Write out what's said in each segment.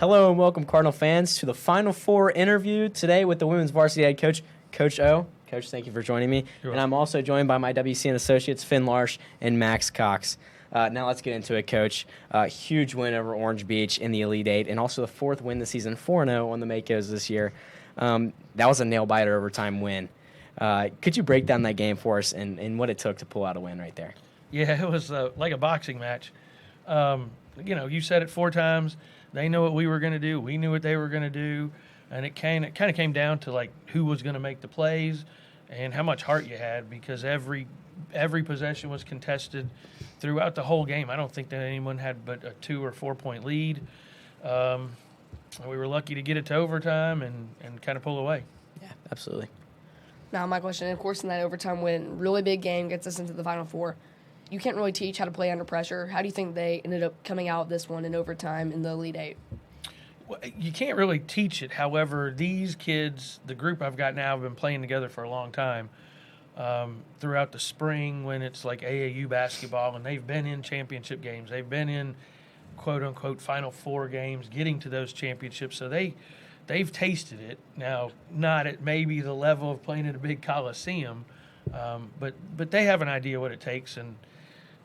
Hello and welcome, Cardinal fans, to the Final Four interview today with the women's varsity head coach, Coach O. Coach, thank you for joining me. And I'm also joined by my WCN associates, Finn Larsh and Max Cox. Now let's get into it, Coach. Huge win over Orange Beach in the Elite Eight, and also the fourth win this season, 4-0 on the Makos this year. That was a nail-biter overtime win. Could you break down that game for us and what it took to pull out a win right there? Yeah, it was like a boxing match. You said it 4 times. They know what we were going to do. We knew what they were going to do. And it kind of came down to, like, who was going to make the plays and how much heart you had, because every possession was contested throughout the whole game. I don't think that anyone had but a 2 or 4 point lead. We were lucky to get it to overtime and kind of pull away. Yeah, absolutely. Now, my question, of course, in that overtime win, really big game, gets us into the Final Four. You can't really teach how to play under pressure. How do you think they ended up coming out of this one in overtime in the Elite Eight? Well, you can't really teach it. However, these kids, the group I've got now, have been playing together for a long time. Throughout the spring when it's like AAU basketball, and they've been in championship games. They've been in, quote-unquote, Final Four games, getting to those championships. So they've tasted it. Now, not at maybe the level of playing at a big coliseum, but they have an idea what it takes, and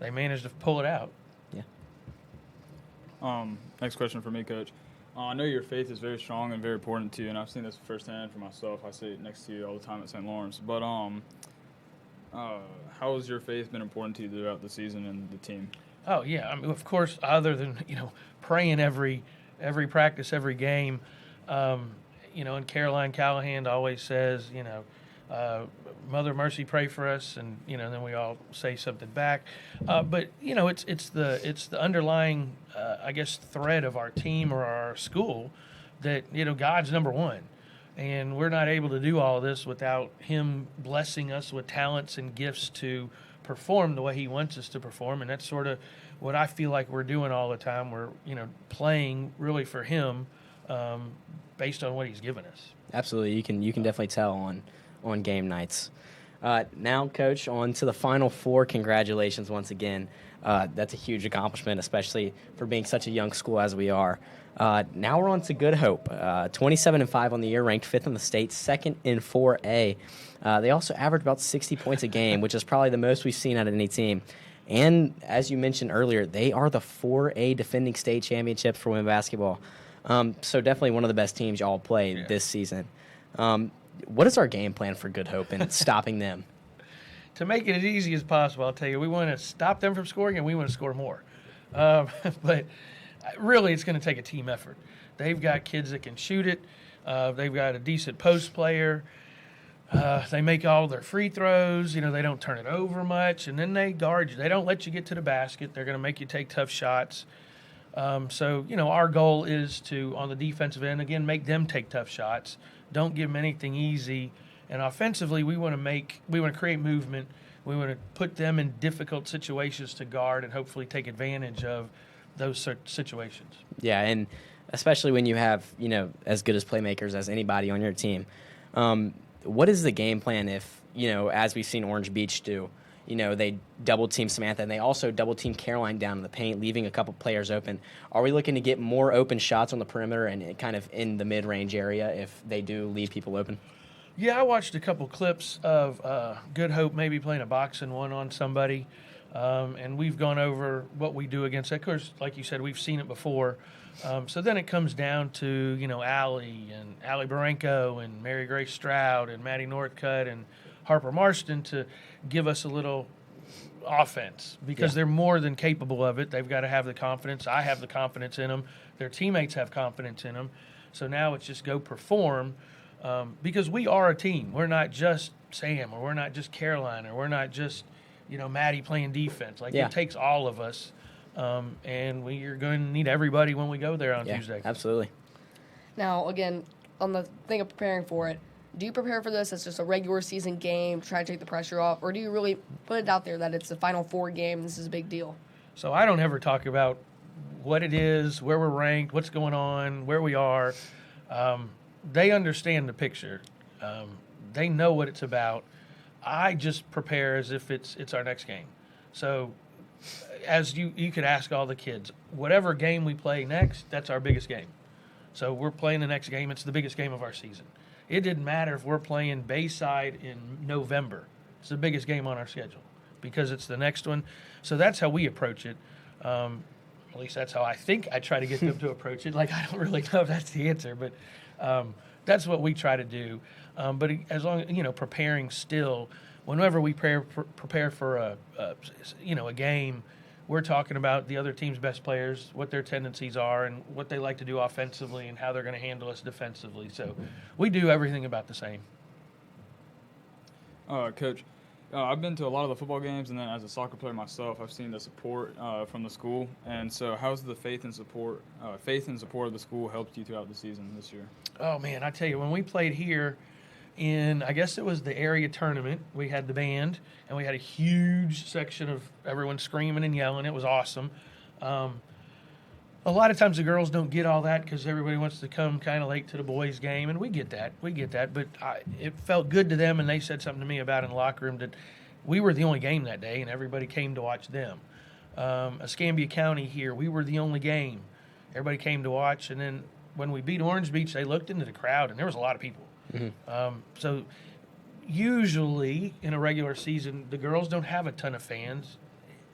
they managed to pull it out. Yeah. Next question for me, Coach. I know your faith is very strong and very important to you, and I've seen this firsthand for myself. I sit next to you all the time at St. Lawrence. But how has your faith been important to you throughout the season and the team? Oh, yeah. I mean, of course, other than, praying every practice, every game, and Caroline Callahan always says, Mother Mercy, pray for us, and then we all say something back. But it's the underlying, thread of our team or our school that God's number one, and we're not able to do all of this without Him blessing us with talents and gifts to perform the way He wants us to perform, and that's sort of what I feel like we're doing all the time. We're playing really for Him, based on what He's given us. Absolutely, you can definitely tell on game nights. Now, Coach, on to the Final Four. Congratulations once again. That's a huge accomplishment, especially for being such a young school as we are. Now we're on to Good Hope. 27-5 on the year, ranked 5th in the state, 2nd in 4A. They also average about 60 points a game, which is probably the most we've seen out of any team. And as you mentioned earlier, they are the 4A defending state championships for women basketball. So definitely one of the best teams y'all played this season. What is our game plan for Good Hope and stopping them? To make it as easy as possible, I'll tell you, we want to stop them from scoring, and we want to score more. But really, it's going to take a team effort. They've got kids that can shoot it. They've got a decent post player. They make all their free throws. They don't turn it over much, and then they guard you. They don't let you get to the basket. They're going to make you take tough shots. So our goal is to, on the defensive end, again, make them take tough shots. Don't give them anything easy. And offensively, we want to create movement. We want to put them in difficult situations to guard and hopefully take advantage of those situations. Yeah, and especially when you have, as good as playmakers as anybody on your team. What is the game plan if, as we've seen Orange Beach do, they double-team Samantha, and they also double-team Caroline down in the paint, leaving a couple players open. Are we looking to get more open shots on the perimeter and kind of in the mid-range area if they do leave people open? Yeah, I watched a couple clips of Good Hope maybe playing a boxing one on somebody, and we've gone over what we do against that. Of course, like you said, we've seen it before. So then it comes down to, Allie Barenko and Mary Grace Stroud and Maddie Northcutt and Harper Marston to give us a little offense because they're more than capable of it. They've got to have the confidence. I have the confidence in them. Their teammates have confidence in them. So now it's just go perform because we are a team. We're not just Sam, or we're not just Caroline, or we're not just, Maddie playing defense. It takes all of us, and we are going to need everybody when we go there on Tuesday. Absolutely. Now, again, on the thing of preparing for it, do you prepare for this as just a regular season game, try to take the pressure off, or do you really put it out there that it's a Final Four game, this is a big deal? So I don't ever talk about what it is, where we're ranked, what's going on, where we are. They understand the picture. They know what it's about. I just prepare as if it's our next game. So as you could ask all the kids, whatever game we play next, that's our biggest game. So we're playing the next game. It's the biggest game of our season. It didn't matter if we're playing Bayside in November. It's the biggest game on our schedule because it's the next one. So that's how we approach it. At least that's how I think I try to get them to approach it. Like, I don't really know if that's the answer, but that's what we try to do. But as long as, preparing still, whenever we prepare for a game, we're talking about the other team's best players, what their tendencies are, and what they like to do offensively, and how they're going to handle us defensively. So we do everything about the same. Coach, I've been to a lot of the football games, and then as a soccer player myself, I've seen the support from the school. And so, how's the faith and support of the school helped you throughout the season this year? Oh man, I tell you, when we played here, I guess it was the area tournament, we had the band, and we had a huge section of everyone screaming and yelling. It was awesome. A lot of times the girls don't get all that because everybody wants to come kind of late to the boys' game, and we get that. But it felt good to them, and they said something to me about in the locker room that we were the only game that day, and everybody came to watch them. Escambia County here, we were the only game. Everybody came to watch, and then when we beat Orange Beach, they looked into the crowd, and there was a lot of people. Mm-hmm. So usually in a regular season, the girls don't have a ton of fans.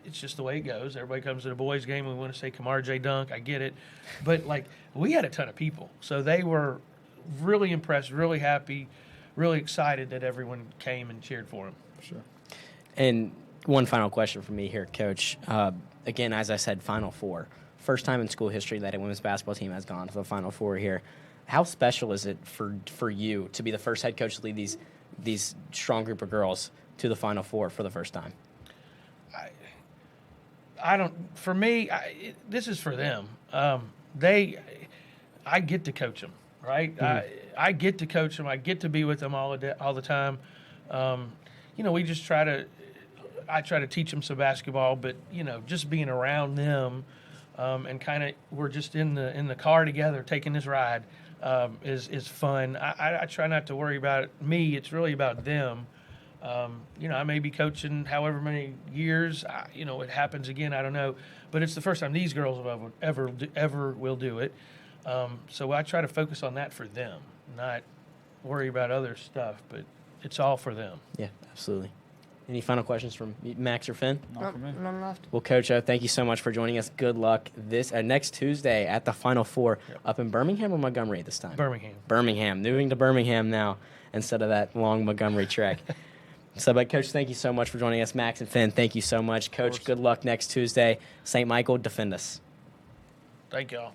It's just the way it goes. Everybody comes to the boys' game. We want to say, "Come RJ Dunk." I get it. But, we had a ton of people. So they were really impressed, really happy, really excited that everyone came and cheered for them. Sure. And one final question for me here, Coach. Again, as I said, Final Four. First time in school history that a women's basketball team has gone to the Final Four here. How special is it for you to be the first head coach to lead these strong group of girls to the Final Four for the first time? For me, this is for them. I get to coach them, right? Mm-hmm. I get to coach them. I get to be with them all the time. We just I try to teach them some basketball, but, just being around them and kind of we're just in the car together taking this ride is fun. I try not to worry about me. It's really about them. I may be coaching however many years. It happens again. I don't know, but it's the first time these girls ever will do it. So I try to focus on that for them, not worry about other stuff. But it's all for them. Yeah, absolutely. Any final questions from Max or Finn? Not for me. None left. Well, Coach, thank you so much for joining us. Good luck next Tuesday at the Final Four up in Birmingham or Montgomery this time? Birmingham. Moving to Birmingham now instead of that long Montgomery trek. But Coach, thank you so much for joining us. Max and Finn, thank you so much. Coach, good luck next Tuesday. St. Michael, defend us. Thank y'all.